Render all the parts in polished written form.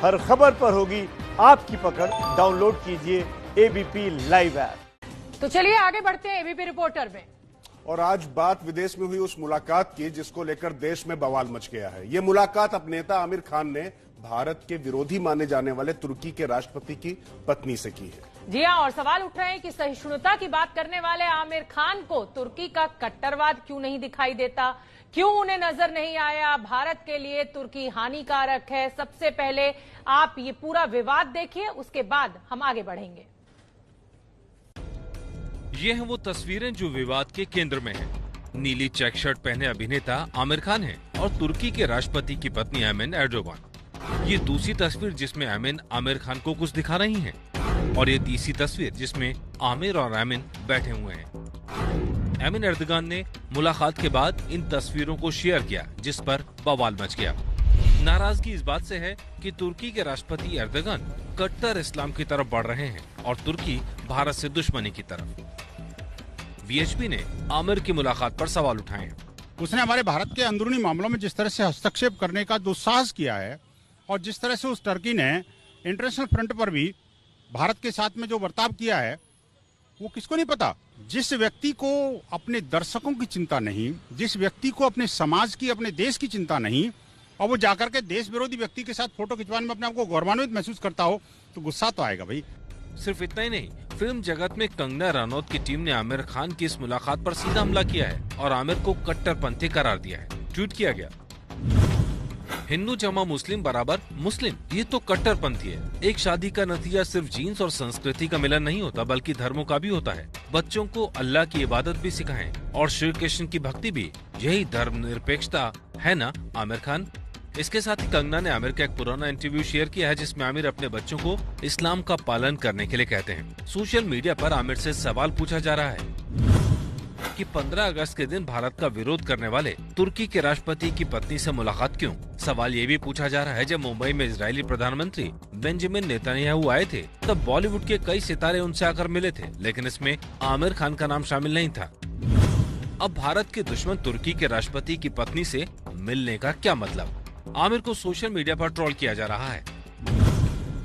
हर खबर पर होगी आपकी पकड़। डाउनलोड कीजिए एबीपी लाइव ऐप। तो चलिए आगे बढ़ते हैं एबीपी रिपोर्टर में। और आज बात विदेश में हुई उस मुलाकात की जिसको लेकर देश में बवाल मच गया है। ये मुलाकात अब नेता आमिर खान ने भारत के विरोधी माने जाने वाले तुर्की के राष्ट्रपति की पत्नी से की है। जी हां, और सवाल उठ रहे हैं कि सहिष्णुता की बात करने वाले आमिर खान को तुर्की का कट्टरवाद क्यों नहीं दिखाई देता, क्यों उन्हें नजर नहीं आया भारत के लिए तुर्की हानिकारक है। सबसे पहले आप ये पूरा विवाद देखिए, उसके बाद हम आगे बढ़ेंगे। ये हैं वो तस्वीरें जो विवाद के केंद्र में हैं। नीली चेक शर्ट पहने अभिनेता आमिर खान हैं और तुर्की के राष्ट्रपति की पत्नी एमिन एर्दोगान। ये दूसरी तस्वीर जिसमें एमिन आमिर खान को कुछ दिखा रही हैं और ये तीसरी तस्वीर जिसमें आमिर और एमिन बैठे हुए हैं। एमिन एर्दोगान ने मुलाकात के बाद इन तस्वीरों को शेयर किया जिस पर बवाल मच गया। नाराजगी इस बात से है कि तुर्की के राष्ट्रपति एर्दोगान कट्टर इस्लाम की तरफ बढ़ रहे हैं और तुर्की भारत से दुश्मनी की तरफ। वीएचपी ने आमिर की मुलाकात पर सवाल उठाए हैं। उसने हमारे भारत के अंदरूनी मामलों में जिस तरह से हस्तक्षेप करने का दुस्साहस किया है और जिस तरह से उस टर्की ने इंटरनेशनल फ्रंट पर भी भारत के साथ में जो बर्ताव किया है, वो किसको नहीं पता। जिस व्यक्ति को अपने दर्शकों की चिंता नहीं, जिस व्यक्ति को अपने समाज की, अपने देश की चिंता नहीं, और वो जाकर के देश विरोधी व्यक्ति के साथ फोटो खिंचवाने में अपने आप को गौरवान्वित महसूस करता हो, तो गुस्सा तो आएगा भाई। सिर्फ इतना ही नहीं, फिल्म जगत में कंगना रनौत की टीम ने आमिर खान की इस मुलाकात पर सीधा हमला किया है और आमिर को कट्टरपंथी करार दिया है। ट्वीट किया गया, हिंदू जमा मुस्लिम बराबर मुस्लिम, ये तो कट्टरपंथी है। एक शादी का नतीजा सिर्फ जीन्स और संस्कृति का मिलन नहीं होता बल्कि धर्मों का भी होता है। बच्चों को अल्लाह की इबादत भी सिखाएं और श्री कृष्ण की भक्ति भी, यही धर्मनिरपेक्षता है ना आमिर खान। इसके साथ ही कंगना ने आमिर का एक पुराना इंटरव्यू शेयर किया है जिसमें आमिर अपने बच्चों को इस्लाम का पालन करने के लिए कहते हैं। सोशल मीडिया पर आमिर से सवाल पूछा जा रहा है कि 15 अगस्त के दिन भारत का विरोध करने वाले तुर्की के राष्ट्रपति की पत्नी से मुलाकात क्यों। सवाल ये भी पूछा जा रहा है, जब मुंबई में इजरायली प्रधानमंत्री बेंजामिन नेतन्याहू आए थे तब बॉलीवुड के कई सितारे उनसे आकर मिले थे, लेकिन इसमें आमिर खान का नाम शामिल नहीं था। अब भारत के दुश्मन तुर्की के राष्ट्रपति की पत्नी से मिलने का क्या मतलब। आमिर को सोशल मीडिया पर ट्रोल किया जा रहा है।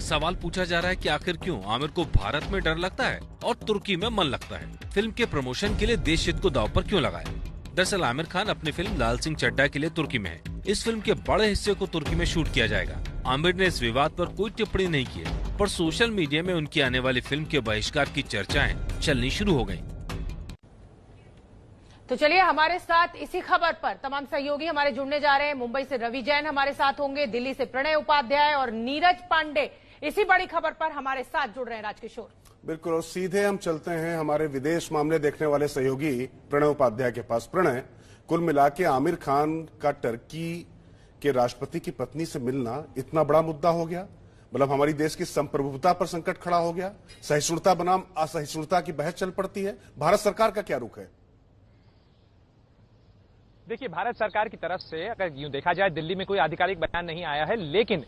सवाल पूछा जा रहा है कि आखिर क्यों आमिर को भारत में डर लगता है और तुर्की में मन लगता है। फिल्म के प्रमोशन के लिए देश हित को दांव पर क्यों लगाए। दरअसल आमिर खान अपनी फिल्म लाल सिंह चड्ढा के लिए तुर्की में है। इस फिल्म के बड़े हिस्से को तुर्की में शूट किया जाएगा। आमिर ने इस विवाद पर कोई टिप्पणी नहीं की है, पर सोशल मीडिया में उनकी आने वाली फिल्म के बहिष्कार की चर्चाएं चलनी शुरू हो गयी। तो चलिए हमारे साथ इसी खबर पर तमाम सहयोगी हमारे जुड़ने जा रहे हैं। मुंबई से रवि जैन हमारे साथ होंगे, दिल्ली से प्रणय उपाध्याय और नीरज पांडे इसी बड़ी खबर पर हमारे साथ जुड़ रहे हैं। राजकिशोर बिल्कुल, और सीधे हम चलते हैं हमारे विदेश मामले देखने वाले सहयोगी प्रणय उपाध्याय के पास। प्रणय, कुल मिला के आमिर खान का टर्की के राष्ट्रपति की पत्नी से मिलना इतना बड़ा मुद्दा हो गया, मतलब हमारी देश की संप्रभुता पर संकट खड़ा हो गया। सहिष्णुता बनाम असहिष्णुता की बहस चल पड़ती है। भारत सरकार का क्या रुख है? देखिए, भारत सरकार की तरफ से अगर यूं देखा जाए, दिल्ली में कोई आधिकारिक बयान नहीं आया है, लेकिन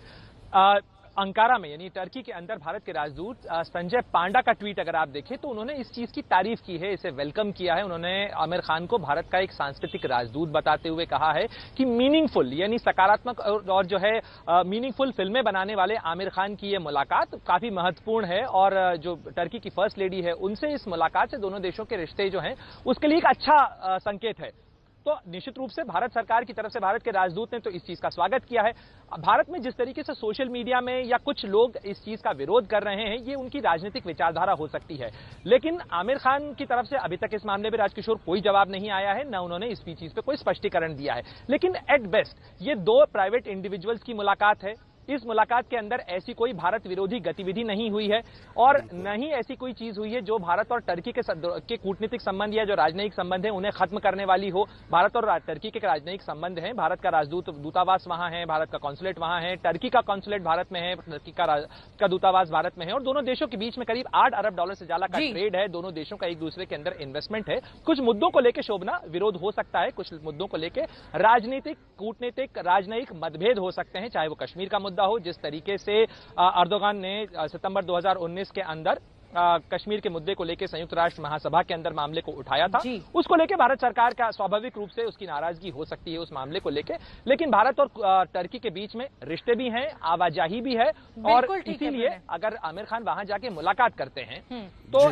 अंकारा में यानी टर्की के अंदर भारत के राजदूत संजय पांडा का ट्वीट अगर आप देखें तो उन्होंने इस चीज की तारीफ की है, इसे वेलकम किया है। उन्होंने आमिर खान को भारत का एक सांस्कृतिक राजदूत बताते हुए कहा है कि मीनिंगफुल यानी सकारात्मक और जो है मीनिंगफुल फिल्में बनाने वाले आमिर खान की ये मुलाकात काफी महत्वपूर्ण है और जो टर्की की फर्स्ट लेडी है उनसे इस मुलाकात से दोनों देशों के रिश्ते जो हैं उसके लिए एक अच्छा संकेत है। तो निश्चित रूप से भारत सरकार की तरफ से भारत के राजदूत ने तो इस चीज का स्वागत किया है। भारत में जिस तरीके से सोशल मीडिया में या कुछ लोग इस चीज का विरोध कर रहे हैं, ये उनकी राजनीतिक विचारधारा हो सकती है, लेकिन आमिर खान की तरफ से अभी तक इस मामले में राजकिशोर कोई जवाब नहीं आया है, न उन्होंने इस चीज पे कोई स्पष्टीकरण दिया है। लेकिन एट बेस्ट ये दो प्राइवेट इंडिविजुअल्स की मुलाकात है। इस मुलाकात के अंदर ऐसी कोई भारत विरोधी गतिविधि नहीं हुई है और न ही ऐसी कोई चीज हुई है जो भारत और टर्की के कूटनीतिक संबंध या जो राजनयिक संबंध है उन्हें खत्म करने वाली हो। भारत और टर्की के राजनयिक संबंध हैं, भारत का दूतावास वहां है, भारत का कॉन्सुलेट वहां है, टर्की का कॉन्सुलेट भारत में है, टर्की का दूतावास भारत में है और दोनों देशों के बीच में करीब $8 अरब से ज्यादा का ट्रेड है। दोनों देशों का एक दूसरे के अंदर इन्वेस्टमेंट है। कुछ मुद्दों को लेकर शोभना विरोध हो सकता है, कुछ मुद्दों को लेकर राजनीतिक, कूटनीतिक, राजनयिक मतभेद हो सकते हैं, चाहे वो कश्मीर का मुद्दा हो, जिस तरीके से एर्दोगान ने सितंबर 2019 के अंदर कश्मीर के मुद्दे को लेकर संयुक्त राष्ट्र महासभा के अंदर मामले को उठाया था, जी। उसको लेकर भारत सरकार का स्वाभाविक रूप से उसकी नाराजगी हो सकती है उस मामले को लेकर। लेकिन भारत और टर्की के बीच में रिश्ते भी हैं, आवाजाही भी है, और इसीलिए अगर आमिर खान वहां जाके मुलाकात करते हैं तो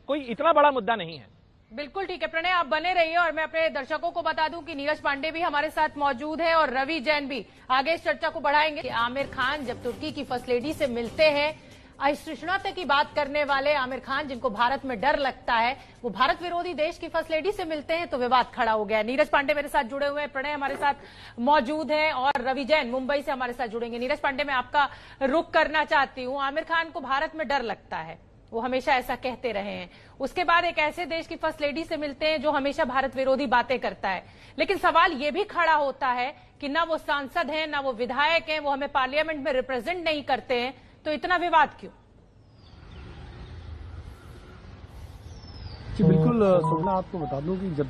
कोई इतना बड़ा मुद्दा नहीं है। बिल्कुल ठीक है प्रणय, आप बने रहिए। और मैं अपने दर्शकों को बता दूं कि नीरज पांडे भी हमारे साथ मौजूद है और रवि जैन भी आगे इस चर्चा को बढ़ाएंगे कि आमिर खान जब तुर्की की फर्स्ट लेडी से मिलते हैं, असहिष्णुता की बात करने वाले आमिर खान जिनको भारत में डर लगता है, वो भारत विरोधी देश की फर्स्ट लेडी से मिलते हैं तो विवाद खड़ा हो गया। नीरज पांडे मेरे साथ जुड़े हुए हैं, प्रणय हमारे साथ मौजूद हैं और रवि जैन मुंबई से हमारे साथ जुड़ेंगे। नीरज पांडे, मैं आपका रुख करना चाहती हूं। आमिर खान को भारत में डर लगता है, वो हमेशा ऐसा कहते रहे हैं। उसके बाद एक ऐसे देश की फर्स्ट लेडी से मिलते हैं जो हमेशा भारत विरोधी बातें करता है। लेकिन सवाल ये भी खड़ा होता है कि ना वो सांसद हैं, ना वो विधायक हैं, वो हमें पार्लियामेंट में रिप्रेजेंट नहीं करते हैं, तो इतना विवाद क्यों? जी बिल्कुल सोना, आपको बता दूं कि जब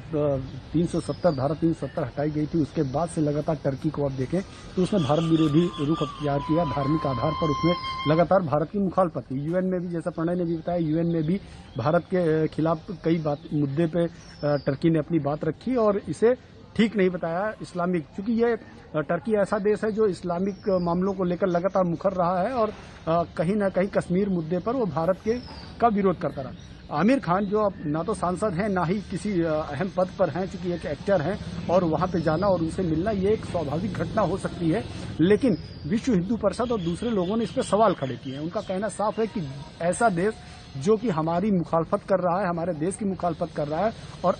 370 धारा 370 हटाई गई थी, उसके बाद से लगातार टर्की को आप देखें तो उसने भारत विरोधी रुख अख्तियार किया। धार्मिक आधार पर उसमें लगातार भारत की मुखालफत की। यूएन में भी, जैसा प्रणय ने भी बताया, यूएन में भी भारत के खिलाफ कई मुद्दे पे टर्की ने अपनी बात रखी और इसे ठीक नहीं बताया इस्लामिक, क्योंकि ये टर्की ऐसा देश है जो इस्लामिक मामलों को लेकर लगातार मुखर रहा है और कहीं न कहीं कश्मीर मुद्दे पर वो भारत का विरोध करता रहा। आमिर खान जो अब ना तो सांसद हैं, ना ही किसी अहम पद पर हैं, चूंकि एक एक्टर हैं, और वहां पे जाना और उनसे मिलना ये एक स्वाभाविक घटना हो सकती है। लेकिन विश्व हिंदू परिषद और दूसरे लोगों ने इस पर सवाल खड़े किए हैं। उनका कहना साफ है कि ऐसा देश जो कि हमारी मुखालफत कर रहा है, हमारे देश की मुखालफत कर रहा है, और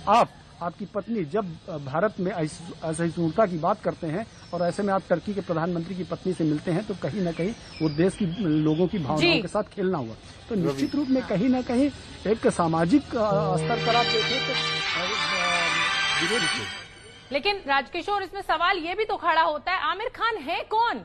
आपकी पत्नी जब भारत में असहिष्णुता की बात करते हैं और ऐसे में आप टर्की के प्रधानमंत्री की पत्नी से मिलते हैं, तो कहीं न कहीं वो देश की लोगों की भावनाओं के साथ खेलना हुआ। तो निश्चित रूप में कहीं न कहीं एक सामाजिक स्तर पर आप देखें तो विरोध। लेकिन राजकिशोर, इसमें सवाल ये भी तो खड़ा होता है, आमिर खान है कौन?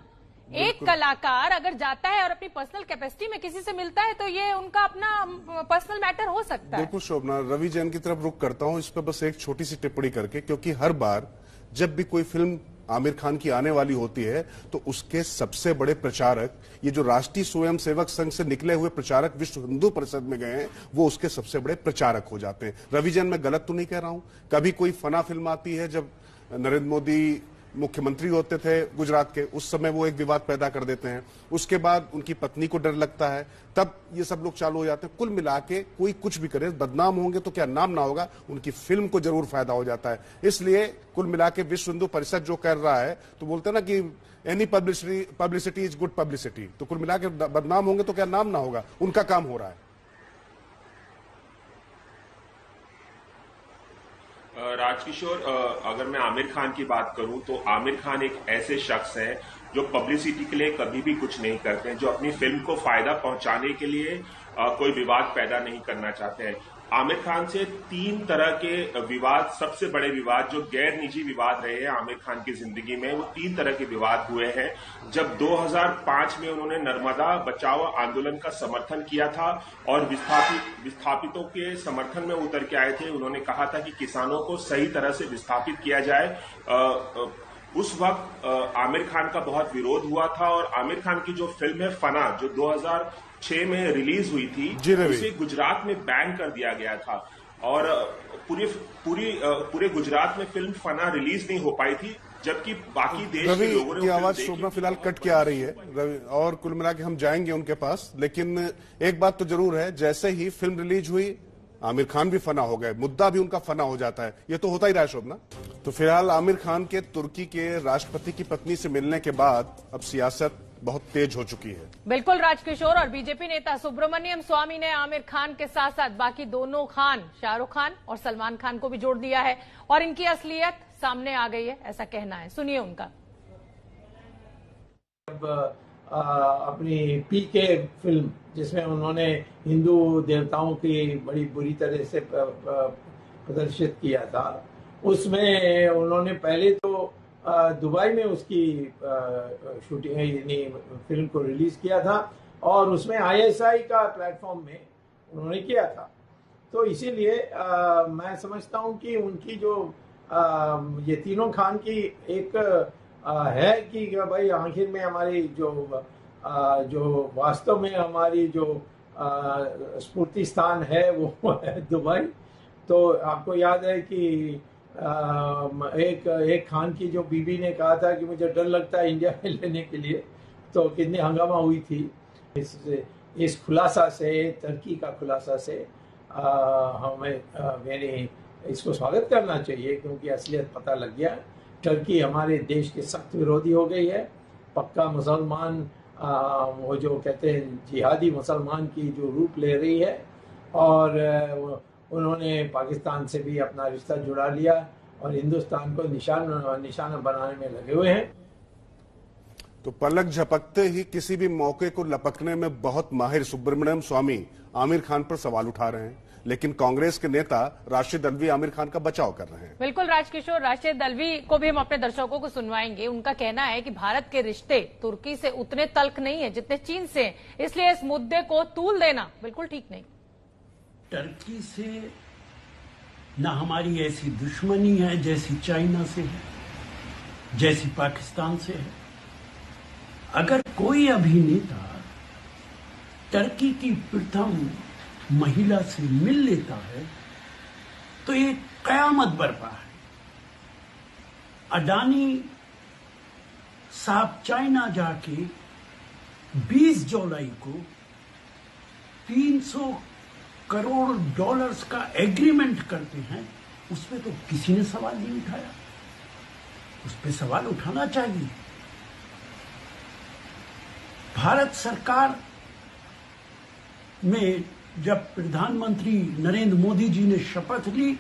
एक कलाकार अगर जाता है और अपनी पर्सनल कैपेसिटी में किसी से मिलता है तो ये उनका अपना पर्सनल मैटर हो सकता है। बिल्कुल शोभना, रवि जैन की तरफ रुख करता हूं इस पर बस एक छोटी सी टिप्पणी करके, क्योंकि हर बार जब भी कोई फिल्म आमिर खान की आने वाली होती है तो उसके सबसे बड़े प्रचारक, ये जो राष्ट्रीय स्वयंसेवक संघ से निकले हुए प्रचारक विश्व हिंदू परिषद में गए हैं, वो उसके सबसे बड़े प्रचारक हो जाते हैं। रवि जैन, मैं गलत तो नहीं कह रहा हूं? कभी कोई फना फिल्म आती है, जब नरेंद्र मोदी मुख्यमंत्री होते थे गुजरात के, उस समय वो एक विवाद पैदा कर देते हैं। उसके बाद उनकी पत्नी को डर लगता है, तब ये सब लोग चालू हो जाते हैं। कुल मिला के कोई कुछ भी करे, बदनाम होंगे तो क्या नाम ना होगा, उनकी फिल्म को जरूर फायदा हो जाता है। इसलिए कुल मिला के विश्व हिंदू परिषद जो कर रहा है, तो बोलते हैं ना कि any publicity is good publicity, तो कुल मिला के बदनाम होंगे तो क्या नाम ना होगा, उनका काम हो रहा है। राजकिशोर, अगर मैं आमिर खान की बात करूं तो आमिर खान एक ऐसे शख्स हैं जो पब्लिसिटी के लिए कभी भी कुछ नहीं करते हैं, जो अपनी फिल्म को फायदा पहुंचाने के लिए कोई विवाद पैदा नहीं करना चाहते हैं। आमिर खान से 3 तरह के विवाद, सबसे बड़े विवाद जो गैर निजी विवाद रहे हैं आमिर खान की जिंदगी में, वो 3 तरह के विवाद हुए हैं। जब 2005 में उन्होंने नर्मदा बचाओ आंदोलन का समर्थन किया था और विस्थापितों के समर्थन में उतर के आए थे, उन्होंने कहा था कि किसानों को सही तरह से विस्थापित किया जाए। उस वक्त आमिर खान का बहुत विरोध हुआ था और आमिर खान की जो फिल्म है फना, जो 2006 में रिलीज हुई थी, उसे गुजरात में बैन कर दिया गया था और पूरे गुजरात में फिल्म फना रिलीज नहीं हो पाई थी, जबकि बाकी देश के लोगों ने की आवाज शोभना फिलहाल कट के आ रही है रवि, और कुल मिला के हम जाएंगे उनके पास। लेकिन एक बात तो जरूर है, जैसे ही फिल्म रिलीज हुई आमिर खान भी फना हो गए, मुद्दा भी उनका फना हो जाता है, ये तो होता ही रहा है शोभना। तो फिलहाल आमिर खान के तुर्की के राष्ट्रपति की पत्नी से मिलने के बाद अब सियासत बहुत तेज हो चुकी है। बिल्कुल राजकिशोर, और बीजेपी नेता सुब्रमण्यम स्वामी ने आमिर खान के साथ साथ बाकी दोनों खान, शाहरुख खान और सलमान खान को भी जोड़ दिया है और इनकी असलियत सामने आ गई है, ऐसा कहना है। सुनिए उनका। अपनी पीके फिल्म जिसमें उन्होंने हिंदू देवताओं की बड़ी बुरी तरह से प्रदर्शित किया था, उसमें उन्होंने पहले तो दुबई में उसकी शूटिंग यानी फिल्म को रिलीज किया था और उसमें ISI का प्लेटफॉर्म में उन्होंने किया था। तो इसीलिए मैं समझता हूं कि उनकी जो ये तीनों खान की एक है कि भाई आखिर में हमारी जो वास्तव में हमारी जो स्फूर्ति स्थान है वो है दुबई। तो आपको याद है कि एक खान की जो बीबी ने कहा था कि मुझे डर लगता है इंडिया में लेने के लिए, तो कितनी हंगामा हुई थी। इस खुलासा से, टर्की का खुलासा से हमें मैंने इसको स्वागत करना चाहिए, क्योंकि असलियत पता लग गया। टर्की हमारे देश के सख्त विरोधी हो गई है। पक्का मुसलमान, वो जो कहते हैं जिहादी मुसलमान की जो रूप ले रही है, और उन्होंने पाकिस्तान से भी अपना रिश्ता जुड़ा लिया और हिंदुस्तान को निशाना बनाने में लगे हुए हैं। तो पलक झपकते ही किसी भी मौके को लपकने में बहुत माहिर सुब्रमण्यम स्वामी आमिर खान पर सवाल उठा रहे हैं, लेकिन कांग्रेस के नेता राशिद अल्वी आमिर खान का बचाव कर रहे हैं। बिल्कुल राजकिशोर, राशिद अल्वी को भी हम अपने दर्शकों को सुनवाएंगे। उनका कहना है कि भारत के रिश्ते तुर्की से उतने तल्ख नहीं है जितने चीन से हैं, इसलिए इस मुद्दे को तूल देना बिल्कुल ठीक नहीं। टर्की से न हमारी ऐसी दुश्मनी है जैसी चाइना से है, जैसी पाकिस्तान से है। अगर कोई अभिनेता टर्की की प्रथम महिला से मिल लेता है तो ये कयामत बरपा है। अडानी साहब चाइना जाके 20 जुलाई को 300 करोड़ डॉलर्स का एग्रीमेंट करते हैं, उसमें तो किसी ने सवाल नहीं उठाया। उस पर सवाल उठाना चाहिए। भारत सरकार में जब प्रधानमंत्री नरेंद्र मोदी जी ने शपथ ली,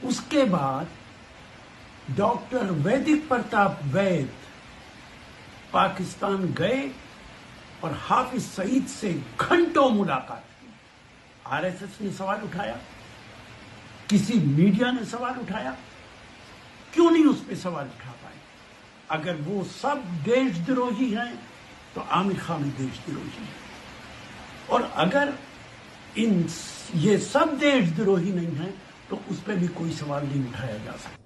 उसके बाद डॉक्टर वैदिक प्रताप वैद पाकिस्तान गए और हाफिज सईद से घंटों मुलाकात की। आरएसएस ने सवाल उठाया, किसी मीडिया ने सवाल उठाया, क्यों नहीं उस पर सवाल उठा पाए? अगर वो सब देशद्रोही हैं तो आमिर खान भी देशद्रोही है, और अगर ये सब देशद्रोही नहीं है तो उस पर भी कोई सवाल नहीं उठाया जा सकता।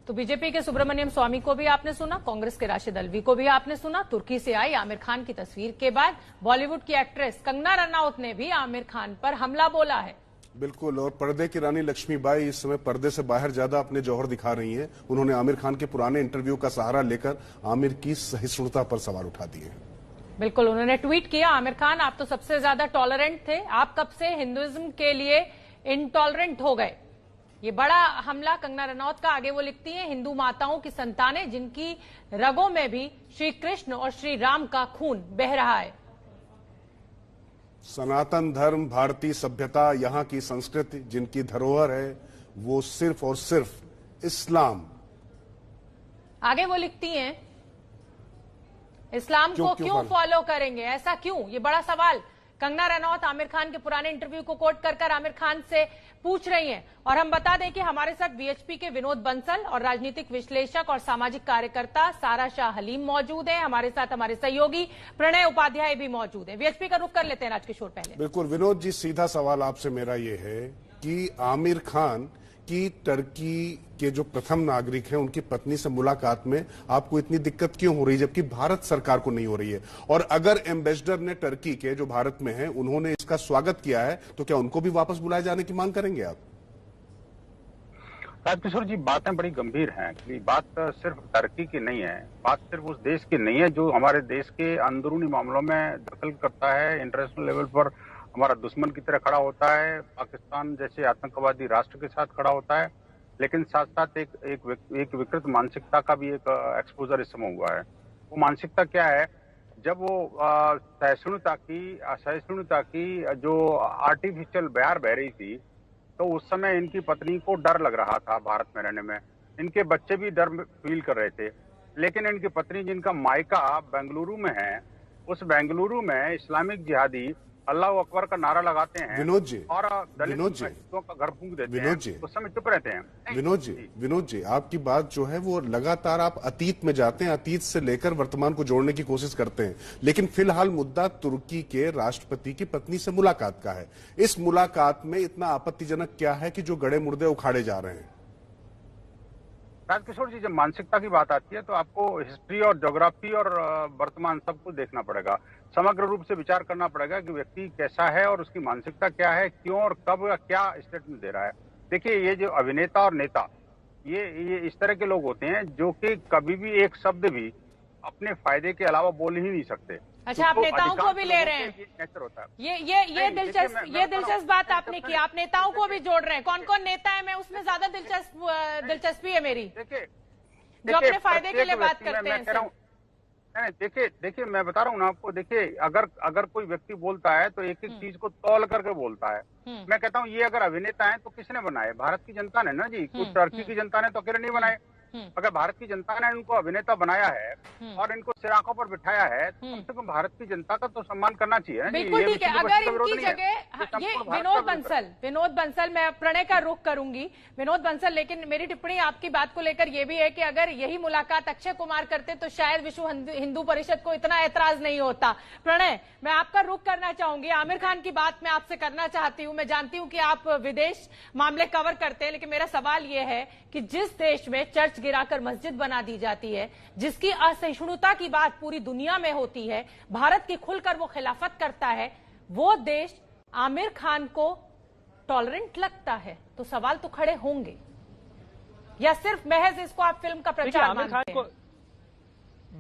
तो बीजेपी के सुब्रमण्यम स्वामी को भी आपने सुना, कांग्रेस के राशिद अल्वी को भी आपने सुना। तुर्की से आई आमिर खान की तस्वीर के बाद बॉलीवुड की एक्ट्रेस कंगना रनौत ने भी आमिर खान पर हमला बोला है। बिल्कुल, और पर्दे की रानी लक्ष्मीबाई इस समय पर्दे से बाहर ज्यादा अपने जौहर दिखा रही हैं। उन्होंने आमिर खान के पुराने इंटरव्यू का सहारा लेकर आमिर की सहिष्णुता पर सवाल उठा दिए हैं। बिल्कुल, उन्होंने ट्वीट किया, आमिर खान आप तो सबसे ज्यादा टॉलरेंट थे, आप कब से हिंदुइज्म के लिए इंटॉलरेंट हो गए। ये बड़ा हमला कंगना रनौत का। आगे वो लिखती हैं, हिंदू माताओं की संतानें जिनकी रगों में भी श्री कृष्ण और श्री राम का खून बह रहा है। सनातन धर्म, भारतीय सभ्यता, यहाँ की संस्कृति जिनकी धरोहर है, वो सिर्फ और सिर्फ इस्लाम। आगे वो लिखती हैं, इस्लाम को क्यों फॉलो करेंगे, ऐसा क्यों? ये बड़ा सवाल कंगना रनौत आमिर खान के पुराने इंटरव्यू को कोट कर आमिर खान से पूछ रही हैं। और हम बता दें कि हमारे साथ वीएचपी के विनोद बंसल और राजनीतिक विश्लेषक और सामाजिक कार्यकर्ता सारा शाह हलीम मौजूद हैं। हमारे साथ हमारे सहयोगी प्रणय उपाध्याय भी मौजूद हैं। वीएचपी का रुख कर लेते हैं राजकिशोर पहले। बिल्कुल विनोद जी, सीधा सवाल आपसे मेरा ये है कि आमिर खान की टर्की के जो प्रथम नागरिक हैं उनकी पत्नी से मुलाकात में आपको इतनी दिक्कत क्यों हो रही है, जबकि भारत सरकार को नहीं हो रही है? और अगर एम्बेसडर ने टर्की के जो भारत में हैं उन्होंने इसका स्वागत किया है तो क्या उनको भी वापस बुलाए जाने की मांग करेंगे आप? राजकिशोर जी, बातें बड़ी गंभीर हैं कि बात सिर्फ टर्की की नहीं है, बात सिर्फ उस देश की नहीं है जो हमारे देश के अंदरूनी मामलों में दखल करता है, इंटरनेशनल लेवल पर हमारा दुश्मन की तरह खड़ा होता है, पाकिस्तान जैसे आतंकवादी राष्ट्र के साथ खड़ा होता है, लेकिन साथ साथ एक विकृत मानसिकता का भी एक एक्सपोजर इस समय हुआ है। वो मानसिकता क्या है? जब वो सहिष्णुता की जो आर्टिफिशियल बयार बह रही थी, तो उस समय इनकी पत्नी को डर लग रहा था भारत में रहने में, इनके बच्चे भी डर फील कर रहे थे। लेकिन इनकी पत्नी जिनका मायका बेंगलुरु में है, उस बेंगलुरु में इस्लामिक जिहादी अल्लाह अकबर का नारा लगाते हैं विनोद जी, और विनोद जी का घर फूंक देते विनोद जी, हैं, उस समय चुप रहते हैं। विनोद जी, आपकी बात जो है वो लगातार आप अतीत में जाते हैं, अतीत से लेकर वर्तमान को जोड़ने की कोशिश करते हैं, लेकिन फिलहाल मुद्दा तुर्की के राष्ट्रपति की पत्नी से मुलाकात का है। इस मुलाकात में इतना आपत्तिजनक क्या है कि जो गड़े मुर्दे उखाड़े जा रहे हैं? राजकिशोर जी, जब मानसिकता की बात आती है तो आपको हिस्ट्री और ज्योग्राफी और वर्तमान सब कुछ देखना पड़ेगा, समग्र रूप से विचार करना पड़ेगा कि व्यक्ति कैसा है और उसकी मानसिकता क्या है, क्यों और कब क्या स्टेटमेंट दे रहा है। देखिए, ये जो अभिनेता और नेता, ये इस तरह के लोग होते हैं जो कि कभी भी एक शब्द भी अपने फायदे के अलावा बोल ही नहीं सकते। अच्छा, आप नेताओं को भी ले रहे हैं, नेचर होता है। ये दिलचस्प बात आपने की, आप नेताओं को भी जोड़ रहे हैं। कौन कौन नेता है, मैं उसमें ज्यादा दिलचस्पी है मेरी, जो अपने फायदे के लिए बात करते हैं। देखिए मैं बता रहा हूँ ना आपको, देखिए अगर कोई व्यक्ति बोलता है तो एक एक चीज को तौल करके बोलता है। मैं कहता हूँ ये अगर अभिनेता है तो किसने बनाए? भारत की जनता ने ना जी, कुछ टर्की की जनता ने तो अकेले नहीं बनाए। अगर भारत की जनता ने इनको अभिनेता बनाया है और इनको सिराकों पर बिठाया है तो कम से कम भारत की जनता का तो सम्मान करना चाहिए। बिल्कुल ठीक है। अगर इनकी जगह ये विनोद बंसल, मैं प्रणय का रुख करूंगी, विनोद बंसल, लेकिन मेरी टिप्पणी आपकी बात को लेकर यह भी है कि अगर यही मुलाकात अक्षय कुमार करते तो शायद विश्व हिंदू परिषद को इतना ऐतराज नहीं होता। प्रणय, मैं आपका रुख करना चाहूंगी, आमिर खान की बात मैं आपसे करना चाहती हूं। मैं जानती हूं कि आप विदेश मामले कवर करते हैं, लेकिन मेरा सवाल यह है कि जिस देश में चर्च गिराकर मस्जिद बना दी जाती है, जिसकी असहिष्णुता की बात पूरी दुनिया में होती है, भारत की खुलकर वो खिलाफत करता है, वो देश आमिर खान को टॉलरेंट लगता है, तो सवाल तो खड़े होंगे। या सिर्फ महज इसको आप फिल्म का प्रचार मानते हैं?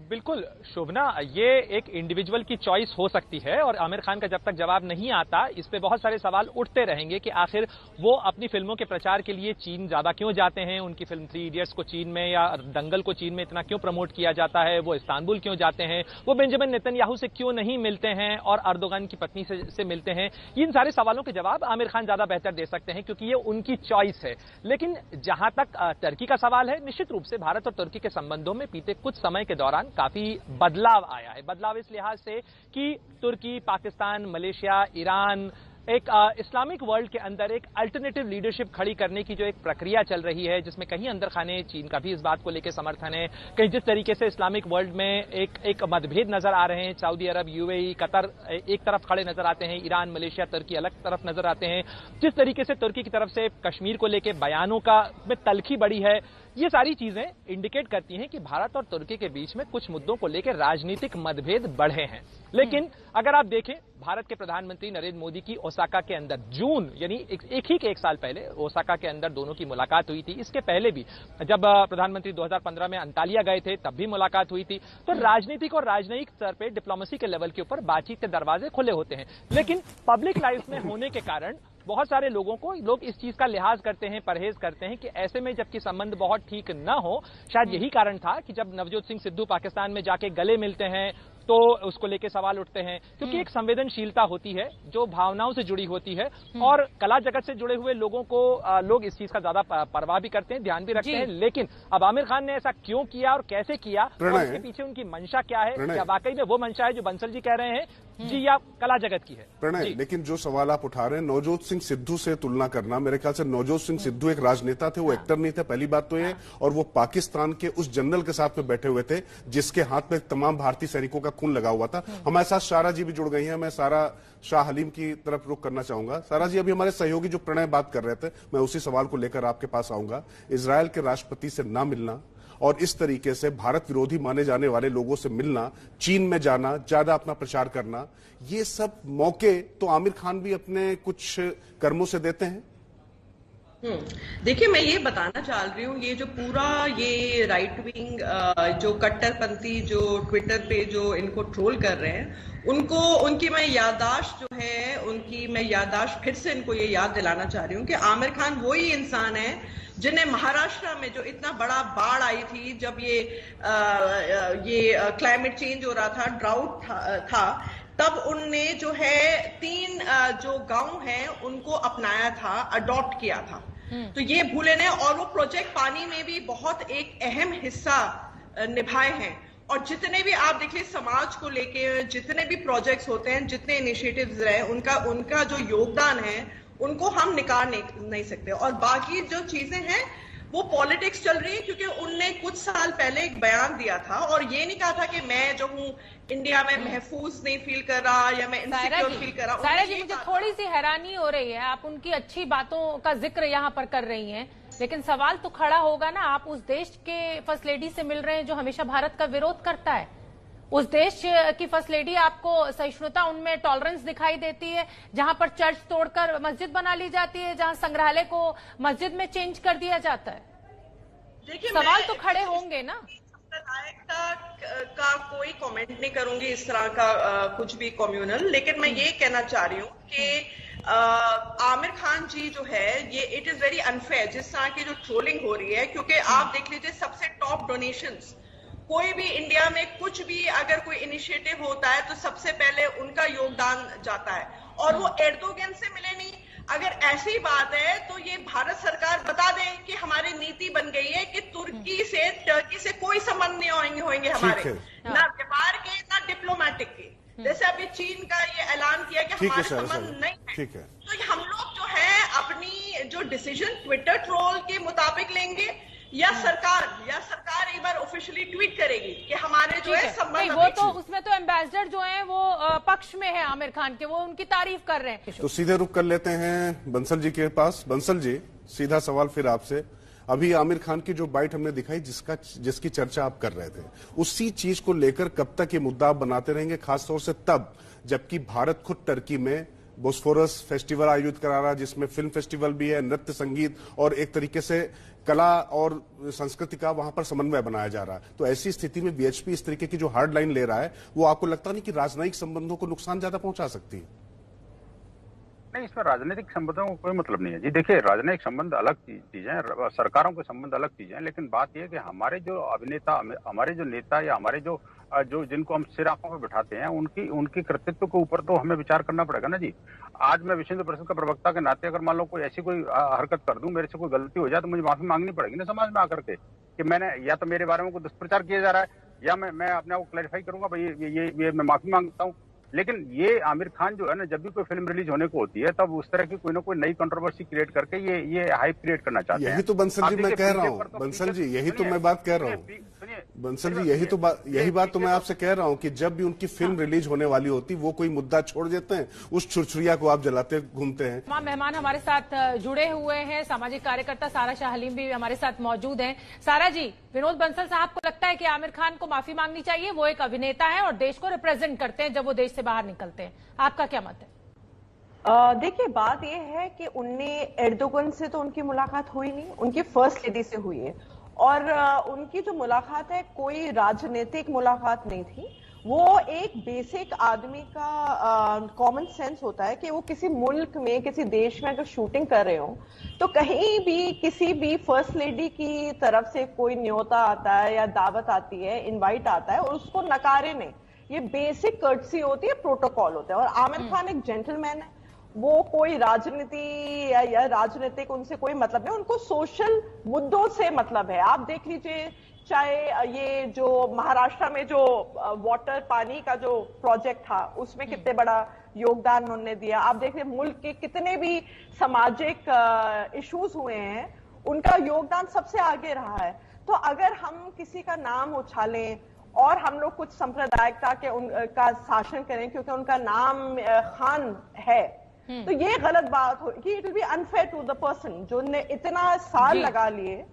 बिल्कुल शोभना, ये एक इंडिविजुअल की चॉइस हो सकती है और आमिर खान का जब तक जवाब नहीं आता, इस पे बहुत सारे सवाल उठते रहेंगे कि आखिर वो अपनी फिल्मों के प्रचार के लिए चीन ज्यादा क्यों जाते हैं, उनकी फिल्म 3 इडियट्स को चीन में या दंगल को चीन में इतना क्यों प्रमोट किया जाता है, वो इस्तांबुल क्यों जाते हैं, वो बेंजामिन नेतन्याहू से क्यों नहीं मिलते हैं और अर्दोगान की पत्नी से मिलते हैं। इन सारे सवालों के जवाब आमिर खान ज्यादा बेहतर दे सकते हैं क्योंकि ये उनकी चॉइस है। लेकिन जहां तक तुर्की का सवाल है, निश्चित रूप से भारत और तुर्की के संबंधों में बीते कुछ समय के दौरान काफी बदलाव आया है। बदलाव इस लिहाज से कि तुर्की, पाकिस्तान, मलेशिया, ईरान एक इस्लामिक वर्ल्ड के अंदर एक अल्टरनेटिव लीडरशिप खड़ी करने की जो एक प्रक्रिया चल रही है, जिसमें कहीं अंदर खाने चीन का भी इस बात को लेकर समर्थन है, कहीं जिस तरीके से इस्लामिक वर्ल्ड में एक मतभेद नजर आ रहे हैं, सऊदी अरब, यूएई, कतर एक तरफ खड़े नजर आते हैं, ईरान, मलेशिया, तुर्की अलग तरफ नजर आते हैं, जिस तरीके से तुर्की की तरफ से कश्मीर को लेकर बयानों का में तलखी बढ़ी है, ये सारी चीजें इंडिकेट करती हैं कि भारत और तुर्की के बीच में कुछ मुद्दों को लेकर राजनीतिक मतभेद बढ़े हैं। लेकिन अगर आप देखें, भारत के प्रधानमंत्री नरेंद्र मोदी की ओसाका के अंदर जून यानी एक साल पहले ओसाका के अंदर दोनों की मुलाकात हुई थी। इसके पहले भी जब प्रधानमंत्री 2015 में अंतालिया गए थे तब भी मुलाकात हुई थी। तो राजनीतिक और राजनयिक स्तर पे डिप्लोमेसी के लेवल के ऊपर बातचीत के दरवाजे खुले होते हैं। लेकिन पब्लिक लाइफ में होने के कारण बहुत सारे लोग इस चीज का लिहाज करते हैं, परहेज करते हैं कि ऐसे में जबकि संबंध बहुत ठीक न हो, शायद यही कारण था कि जब नवजोत सिंह सिद्धू पाकिस्तान में जाके गले मिलते हैं तो उसको लेके सवाल उठते हैं, क्योंकि एक संवेदनशीलता होती है जो भावनाओं से जुड़ी होती है और कला जगत से जुड़े हुए लोगों को लोग इस चीज का ज्यादा परवाह भी करते हैं, ध्यान भी रखते हैं। लेकिन अब आमिर खान ने ऐसा क्यों किया और कैसे किया और उसके पीछे उनकी मंशा क्या है, क्या वाकई में वो मंशा है जो बंसल जी कह रहे हैं जी, या कला जगत की है? प्रणय, लेकिन जो सवाल आप उठा रहे हैं नवजोत सिंह सिद्धू से तुलना करना, मेरे ख्याल से नवजोत सिंह सिद्धू एक राजनेता थे, वो एक्टर नहीं थे, पहली बात तो ये, और वो पाकिस्तान के उस जनरल के साथ में बैठे हुए थे जिसके हाथ में तमाम भारतीय सैनिकों का खून लगा हुआ था। हमारे साथ सारा जी भी जुड़ गई हैं, मैं सारा शाह हलीम की तरफ रुख करना चाहूंगा। सारा जी, अभी हमारे सहयोगी जो प्रणय बात कर रहे थे, मैं उसी सवाल को लेकर आपके पास आऊंगा। इजरायल के राष्ट्रपति से ना मिलना और इस तरीके से भारत विरोधी माने जाने वाले लोगों से मिलना, चीन में जाना, ज्यादा अपना प्रचार करना, ये सब मौके तो आमिर खान भी अपने कुछ कर्मों से देते हैं। देखिए, मैं ये बताना चाह रही हूँ, ये जो पूरा ये राइट विंग जो कट्टरपंथी जो ट्विटर पे जो इनको ट्रोल कर रहे हैं, उनकी मैं याददाश्त जो है, उनकी मैं याददाश्त फिर से इनको ये याद दिलाना चाह रही हूँ कि आमिर खान वही इंसान है जिन्हें महाराष्ट्र में जो इतना बड़ा बाढ़ आई थी, जब ये क्लाइमेट चेंज हो रहा था, ड्राउट था, तब उनने जो है 3 जो गांव हैं उनको अपनाया था, अडॉप्ट किया था। तो ये भूले नहीं, और वो प्रोजेक्ट पानी में भी बहुत एक अहम हिस्सा निभाए हैं। और जितने भी आप देखिए समाज को लेके जितने भी प्रोजेक्ट्स होते हैं, जितने इनिशिएटिव्स रहे, उनका जो योगदान है उनको हम निकाल नहीं सकते। और बाकी जो चीजें हैं वो पॉलिटिक्स चल रही है, क्योंकि उनने कुछ साल पहले एक बयान दिया था और ये नहीं कहा था कि मैं जो हूँ इंडिया में महफूज नहीं फील कर रहा या मैं इनसिक्योर फील कर रहा। सायरा जी, मुझे थोड़ी सी हैरानी हो रही है, आप उनकी अच्छी बातों का जिक्र यहाँ पर कर रही हैं, लेकिन सवाल तो खड़ा होगा ना, आप उस देश के फर्स्ट लेडी से मिल रहे हैं जो हमेशा भारत का विरोध करता है। उस देश की फर्स्ट लेडी, आपको सहिष्णुता, उनमें टॉलरेंस दिखाई देती है, जहां पर चर्च तोड़कर मस्जिद बना ली जाती है, जहां संग्रहालय को मस्जिद में चेंज कर दिया जाता है। देखिए, सवाल तो खड़े होंगे ना। का कोई कमेंट नहीं करूंगी इस तरह का कुछ भी कम्युनल, लेकिन मैं ये कहना चाह रही हूँ कि आमिर खान जी जो है ये इट इज वेरी अनफेयर जिस तरह की जो ट्रोलिंग हो रही है, क्योंकि आप देख लीजिए सबसे टॉप डोनेशंस, कोई भी इंडिया में कुछ भी अगर कोई इनिशिएटिव होता है तो सबसे पहले उनका योगदान जाता है, और वो एर्दोगन से मिले नहीं। अगर ऐसी बात है तो ये भारत सरकार बता दें कि हमारी नीति बन गई है कि तुर्की से, टर्की से कोई संबंध नहीं होंगे हमारे, ना व्यापार के ना डिप्लोमेटिक के। जैसे अभी चीन का ये ऐलान किया कि हमारे संबंध नहीं है, तो हम लोग जो है अपनी जो डिसीजन ट्विटर ट्रोल के मुताबिक लेंगे या सरकार एक बार ऑफिशियली ट्वीट करेगी कि हमारे जो है संबंध। वो तो उसमें तो एम्बेसडर जो हैं वो पक्ष में है आमिर खान के, वो उनकी तारीफ कर रहे हैं। तो सीधे रुक कर लेते हैं बंसल जी के पास। बंसल जी, सीधा सवाल फिर आपसे, अभी आमिर खान की जो बाइट हमने दिखाई जिसकी चर्चा आप कर रहे थे, उसी चीज को लेकर कब तक ये मुद्दा आप बनाते रहेंगे, खासतौर से तब जबकि भारत खुद टर्की में बोस्फोरस फेस्टिवल आयोजित करा रहा है, जिसमें फिल्म फेस्टिवल भी है, नृत्य संगीत और एक तरीके से कला और संस्कृति का वहां पर समन्वय बनाया जा रहा है। तो ऐसी स्थिति में बीएचपी इस तरीके की जो हार्ड लाइन ले रहा है, वो आपको लगता नहीं कि राजनयिक संबंधों को नुकसान ज्यादा पहुंचा सकती है? नहीं, इसमें राजनीतिक संबंधों को कोई मतलब नहीं है जी। देखिए, राजनीतिक संबंध अलग चीज है, सरकारों के संबंध अलग चीज है, लेकिन बात यह है कि हमारे जो अभिनेता, हमारे जो नेता या हमारे जो जिनको हम सिर आंखों में बिठाते हैं, उनकी कृतित्व के ऊपर तो हमें विचार करना पड़ेगा ना जी। आज मैं विश्व हिंदू परिषद का प्रवक्ता के नाते अगर मान लो कोई ऐसी कोई हरकत कर दूं, मेरे से कोई गलती हो जाए, तो मुझे माफी मांगनी पड़ेगी ना समाज में आकर के, कि मैंने या तो मेरे बारे में कोई दुष्प्रचार किया जा रहा है, या मैं अपने आप को क्लैरिफाई करूंगा भाई ये मैं माफी मांगता हूँ। लेकिन ये आमिर खान जो है ना, जब भी कोई फिल्म रिलीज होने को होती है, तब उस तरह की कोई ना कोई नई कंट्रोवर्सी क्रिएट करके ये हाइप क्रिएट करना चाहते हैं। यही तो बंसल जी मैं कह रहा हूँ, बंसल जी यही तो मैं बात कह रहा हूँ, बंसल जी यही बात तो मैं आपसे कह रहा हूँ कि जब भी उनकी फिल्म रिलीज होने वाली होती, वो कोई मुद्दा छोड़ देते हैं, उस छुरछुरिया को आप जलाते घूमते हैं। तमाम मेहमान हमारे साथ जुड़े हुए हैं, सामाजिक कार्यकर्ता सारा शाह हलीम भी हमारे साथ मौजूद हैं। सारा जी, विनोद बंसल साहब को लगता है कि आमिर खान को माफी मांगनी चाहिए, वो एक अभिनेता है और देश को रिप्रेजेंट करते हैं जब वो देश से बाहर निकलते हैं, आपका क्या मत है? देखिए, बात यह है कि उनने एर्दोगन से तो उनकी मुलाकात हुई नहीं, उनकी फर्स्ट लेडी से हुई है, और उनकी जो मुलाकात है कोई राजनीतिक मुलाकात नहीं थी। वो एक बेसिक आदमी का कॉमन सेंस होता है कि वो किसी मुल्क में, किसी देश में अगर शूटिंग कर रहे हो, तो कहीं भी किसी भी फर्स्ट लेडी की तरफ से कोई न्योता आता है या दावत आती है, इनवाइट आता है, और उसको नकारे नहीं, ये बेसिक कर्टसी होती है, प्रोटोकॉल होता है। और आमिर खान एक जेंटलमैन है, वो कोई राजनीति या राजनीतिक उनसे कोई मतलब नहीं, उनको सोशल मुद्दों से मतलब है। आप देख लीजिए, चाहे ये जो महाराष्ट्र में जो वाटर, पानी का जो प्रोजेक्ट था, उसमें कितने बड़ा योगदान उन्होंने दिया। आप देखिए, मुल्क के कितने भी सामाजिक इश्यूज हुए हैं, उनका योगदान सबसे आगे रहा है। तो अगर हम किसी का नाम उछालें और हम लोग कुछ सांप्रदायिकता के उनका शासन करें क्योंकि उनका नाम खान है, तो ये गलत बात होगी। It will be unfair to the person जो ने इतना साल लगा लिए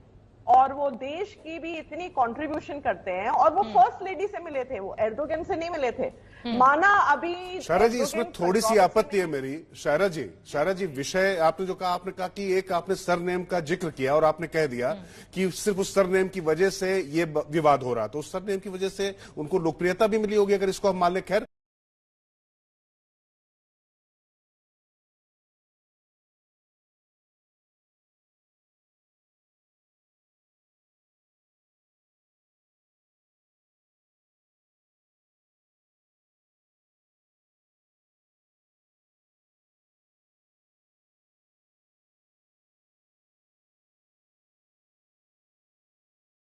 और वो देश की भी इतनी कंट्रीब्यूशन करते हैं, और वो फर्स्ट लेडी से मिले थे, वो एर्दोगन से नहीं मिले थे। माना अभी शायरा जी, इसमें थोड़ी सी आपत्ति है मेरी। शायरा जी, विषय आपने जो कहा, आपने कहा कि एक आपने सरनेम का जिक्र किया और आपने कह दिया कि सिर्फ उस सरनेम की वजह से ये विवाद हो रहा, तो उस सरनेम की वजह से उनको लोकप्रियता भी मिली होगी, अगर इसको हम मान लें। खैर,